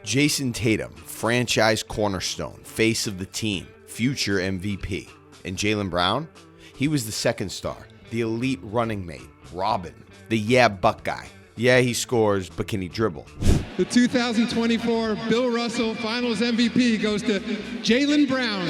Jason Tatum, franchise cornerstone, face of the team, future MVP. And Jaylen Brown? He was the second star, the elite running mate, Robin, the buck guy. Yeah, he scores, but can he dribble? The 2024 Bill Russell Finals MVP goes to Jaylen Brown.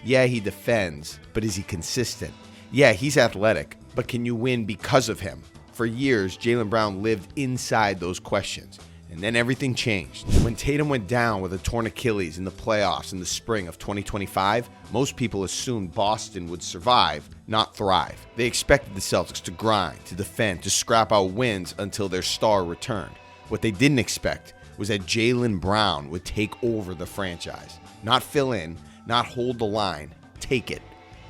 Yeah, he defends, but is he consistent? Yeah, he's athletic, but can you win because of him? For years, Jaylen Brown lived inside those questions, and then everything changed. When Tatum went down with a torn Achilles in the playoffs in the spring of 2025, most people assumed Boston would survive, not thrive. They expected the Celtics to grind, to defend, to scrap out wins until their star returned. What they didn't expect was that Jaylen Brown would take over the franchise. Not fill in, not hold the line, take it.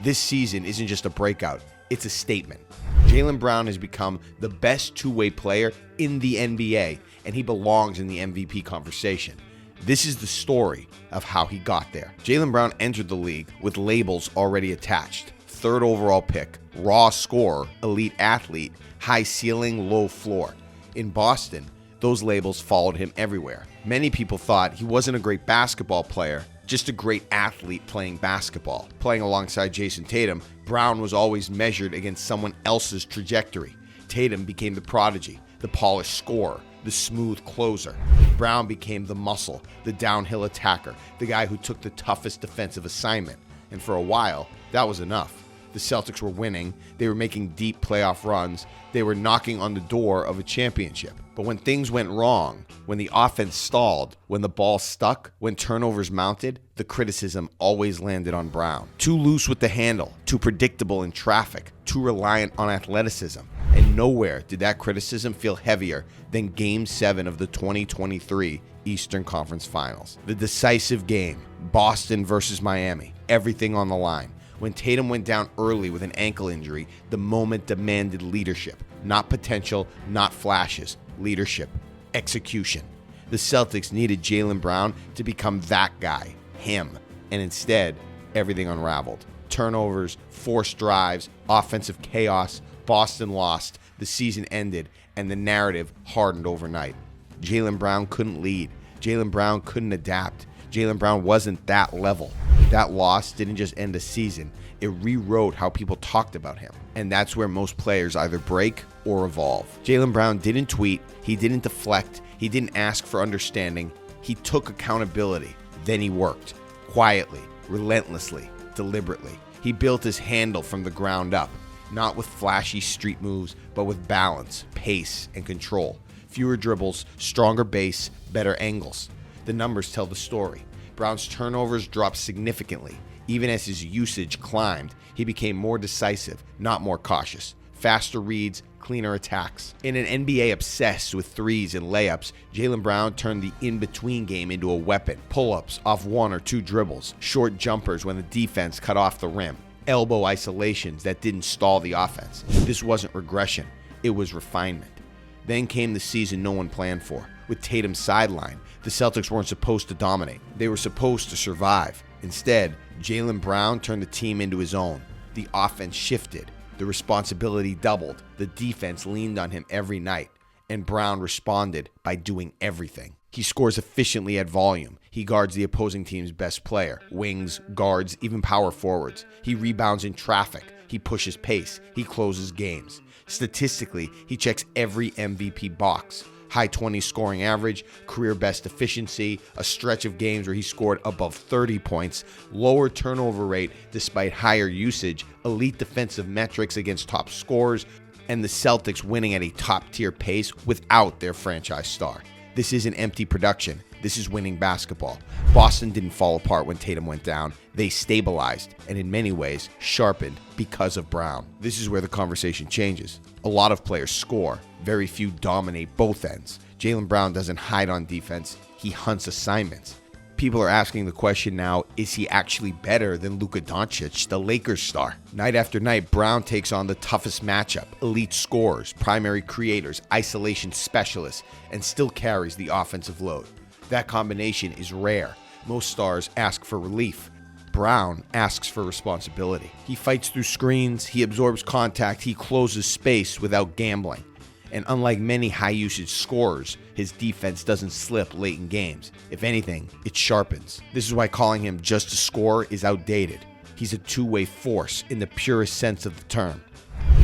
This season isn't just a breakout, it's a statement. Jaylen Brown has become the best two-way player in the NBA, and he belongs in the MVP conversation. This is the story of how he got there. Jaylen Brown entered the league with labels already attached. Third overall pick, raw scorer, elite athlete, high ceiling, low floor. In Boston, those labels followed him everywhere. Many people thought he wasn't a great basketball player, just a great athlete playing basketball. Playing alongside Jason Tatum, Brown was always measured against someone else's trajectory. Tatum became the prodigy, the polished scorer, the smooth closer. Brown became the muscle, the downhill attacker, the guy who took the toughest defensive assignment. And for a while, that was enough. The Celtics were winning, they were making deep playoff runs, they were knocking on the door of a championship. But when things went wrong, when the offense stalled, when the ball stuck, when turnovers mounted, the criticism always landed on Brown. Too loose with the handle, too predictable in traffic, too reliant on athleticism. And nowhere did that criticism feel heavier than Game 7 of the 2023 Eastern Conference Finals. The decisive game, Boston versus Miami, everything on the line. When Tatum went down early with an ankle injury, the moment demanded leadership. Not potential, not flashes. Leadership. Execution. The Celtics needed Jaylen Brown to become that guy, him. And instead, everything unraveled. Turnovers, forced drives, offensive chaos. Boston lost, the season ended, and the narrative hardened overnight. Jaylen Brown couldn't lead. Jaylen Brown couldn't adapt. Jaylen Brown wasn't that level. That loss didn't just end a season, it rewrote how people talked about him. And that's where most players either break or evolve. Jaylen Brown didn't tweet, he didn't deflect, he didn't ask for understanding. He took accountability. Then he worked. Quietly, relentlessly, deliberately. He built his handle from the ground up. Not with flashy street moves, but with balance, pace, and control. Fewer dribbles, stronger base, better angles. The numbers tell the story. Brown's turnovers dropped significantly. Even as his usage climbed, he became more decisive, not more cautious. Faster reads, cleaner attacks. In an NBA obsessed with threes and layups, Jaylen Brown turned the in-between game into a weapon. Pull-ups off one or two dribbles, short jumpers when the defense cut off the rim, elbow isolations that didn't stall the offense. This wasn't regression, it was refinement. Then came the season no one planned for. With Tatum sidelined, the Celtics weren't supposed to dominate. They were supposed to survive. Instead, Jaylen Brown turned the team into his own. The offense shifted. The responsibility doubled. The defense leaned on him every night. And Brown responded by doing everything. He scores efficiently at volume. He guards the opposing team's best player, wings, guards, even power forwards. He rebounds in traffic. He pushes pace. He closes games. Statistically, he checks every MVP box. High 20s scoring average, career best efficiency, a stretch of games where he scored above 30 points, lower turnover rate despite higher usage, elite defensive metrics against top scorers, and the Celtics winning at a top-tier pace without their franchise star. This isn't empty production. This is winning basketball. Boston didn't fall apart when Tatum went down. They stabilized and in many ways sharpened because of Brown. This is where the conversation changes. A lot of players score. Very few dominate both ends. Jaylen Brown doesn't hide on defense. He hunts assignments. People are asking the question now, is he actually better than Luka Doncic, the Lakers star? Night after night, Brown takes on the toughest matchup, elite scorers, primary creators, isolation specialists, and still carries the offensive load. That combination is rare. Most stars ask for relief. Brown asks for responsibility. He fights through screens, he absorbs contact, he closes space without gambling. And unlike many high-usage scorers, his defense doesn't slip late in games. If anything, it sharpens. This is why calling him just a scorer is outdated. He's a two-way force in the purest sense of the term.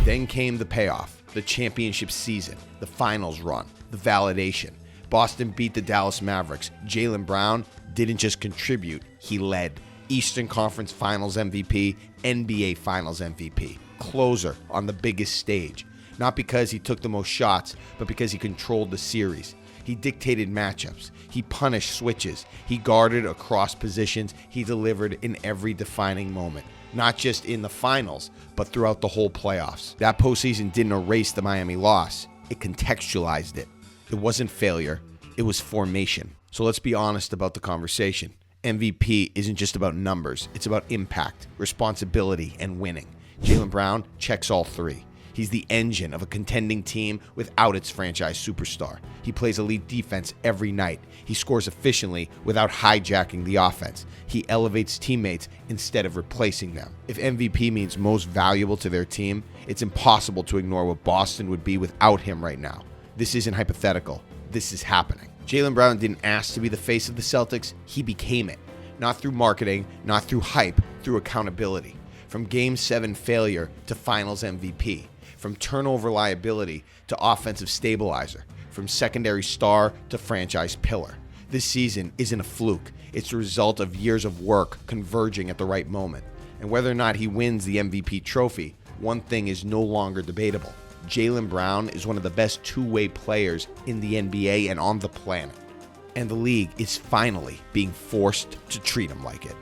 Then came the payoff, the championship season, the finals run, the validation. Boston beat the Dallas Mavericks. Jaylen Brown didn't just contribute, he led. Eastern Conference Finals MVP, NBA Finals MVP, closer on the biggest stage. Not because he took the most shots, but because he controlled the series. He dictated matchups. He punished switches. He guarded across positions. He delivered in every defining moment. Not just in the finals, but throughout the whole playoffs. That postseason didn't erase the Miami loss. It contextualized it. It wasn't failure. It was formation. So let's be honest about the conversation. MVP isn't just about numbers. It's about impact, responsibility, and winning. Jaylen Brown checks all three. He's the engine of a contending team without its franchise superstar. He plays elite defense every night. He scores efficiently without hijacking the offense. He elevates teammates instead of replacing them. If MVP means most valuable to their team, it's impossible to ignore what Boston would be without him right now. This isn't hypothetical. This is happening. Jaylen Brown didn't ask to be the face of the Celtics. He became it. Not through marketing, not through hype, through accountability. From Game 7 failure to Finals MVP. From turnover liability to offensive stabilizer. From secondary star to franchise pillar. This season isn't a fluke. It's the result of years of work converging at the right moment. And whether or not he wins the MVP trophy, one thing is no longer debatable. Jaylen Brown is one of the best two-way players in the NBA and on the planet. And the league is finally being forced to treat him like it.